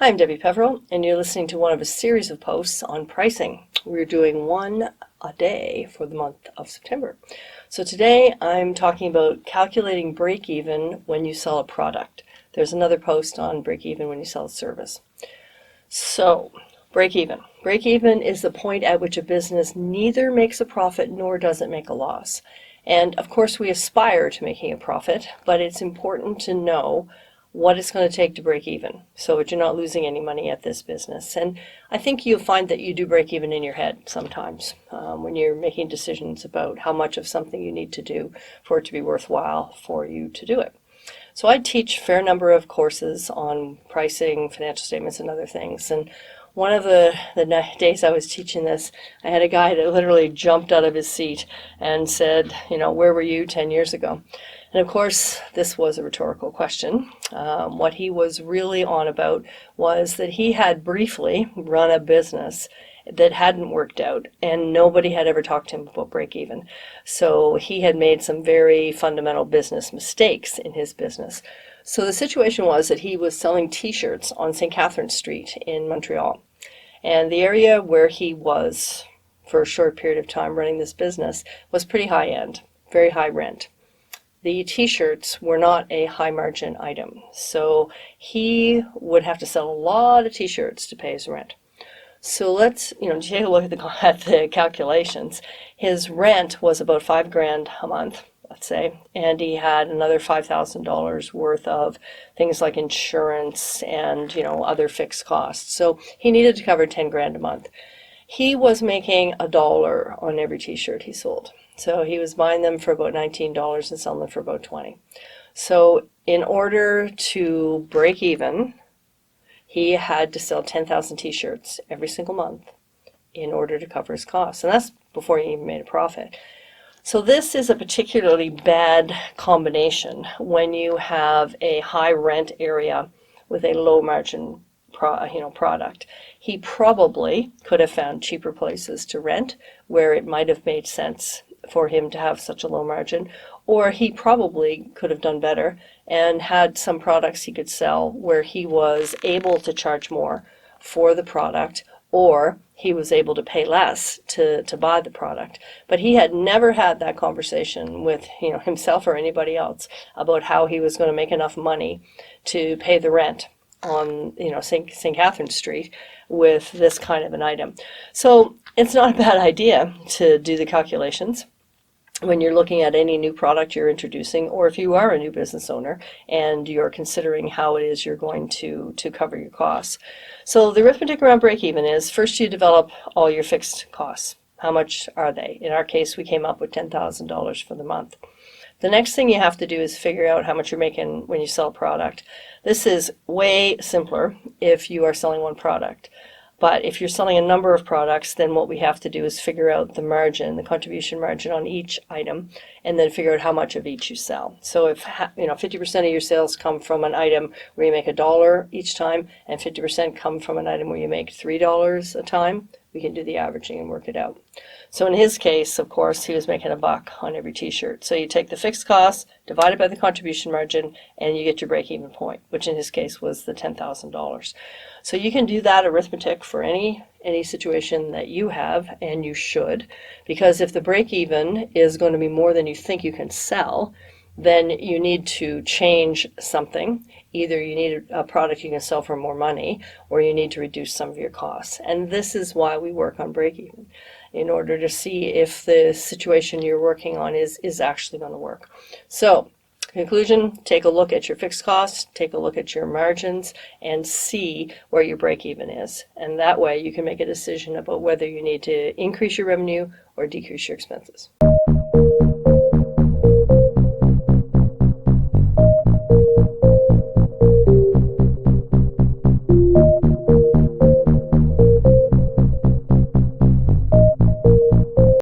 Hi, I'm Debi Peverill, and you're listening to one of a series of posts on pricing. We're doing one a day for the month of September. So today I'm talking about calculating break-even when you sell a product. There's another post on break-even when you sell a service. So, break-even. Break-even is the point at which a business neither makes a profit nor does it make a loss. And of course we aspire to making a profit, but it's important to know what it's going to take to break even so that you're not losing any money at this business. And I think you'll find that you do break even in your head sometimes when you're making decisions about how much of something you need to do for it to be worthwhile for you to do it. So I teach a fair number of courses on pricing, financial statements, and other things. And one of the days I was teaching this, I had a guy that literally jumped out of his seat and said, where were you 10 years ago? And of course, this was a rhetorical question. What he was really on about was that he had briefly run a business that hadn't worked out, and nobody had ever talked to him about break-even. So he had made some very fundamental business mistakes in his business. So the situation was that he was selling t-shirts on St. Catherine Street in Montreal. And the area where he was for a short period of time running this business was pretty high-end, very high rent. The t-shirts were not a high margin item, so he would have to sell a lot of t-shirts to pay his rent. So let's take a look at the calculations. His rent was about $5,000 a month, let's say, and he had another $5,000 worth of things like insurance and other fixed costs. So he needed to cover $10,000 a month. He was making $1 on every t-shirt he sold. So he was buying them for about $19 and selling them for about $20. So in order to break even, he had to sell 10,000 t-shirts every single month in order to cover his costs. And that's before he even made a profit. So this is a particularly bad combination when you have a high rent area with a low margin product. He probably could have found cheaper places to rent where it might have made sense for him to have such a low margin, or he probably could have done better and had some products he could sell where he was able to charge more for the product, or he was able to pay less to buy the product. But he had never had that conversation with himself or anybody else about how he was going to make enough money to pay the rent on St. Catherine Street with this kind of an item. So it's not a bad idea to do the calculations when you're looking at any new product you're introducing, or if you are a new business owner and you're considering how it is you're going to cover your costs. So the arithmetic around break-even is, first you develop all your fixed costs. How much are they? In our case, we came up with $10,000 for the month. The next thing you have to do is figure out how much you're making when you sell a product. This is way simpler if you are selling one product. But if you're selling a number of products, then what we have to do is figure out the margin, the contribution margin on each item, and then figure out how much of each you sell. So if 50% of your sales come from an item where you make $1 each time, and 50% come from an item where you make $3 a time, we can do the averaging and work it out. So in his case, of course, he was making $1 on every t-shirt. So you take the fixed costs, divide it by the contribution margin, and you get your break-even point, which in his case was the $10,000. So you can do that arithmetic for any situation that you have, and you should, because if the break-even is going to be more than you think you can sell, then you need to change something. Either you need a product you can sell for more money, or you need to reduce some of your costs. And this is why we work on break-even, in order to see if the situation you're working on is actually going to work. So, conclusion, take a look at your fixed costs, take a look at your margins, and see where your break-even is. And that way you can make a decision about whether you need to increase your revenue or decrease your expenses.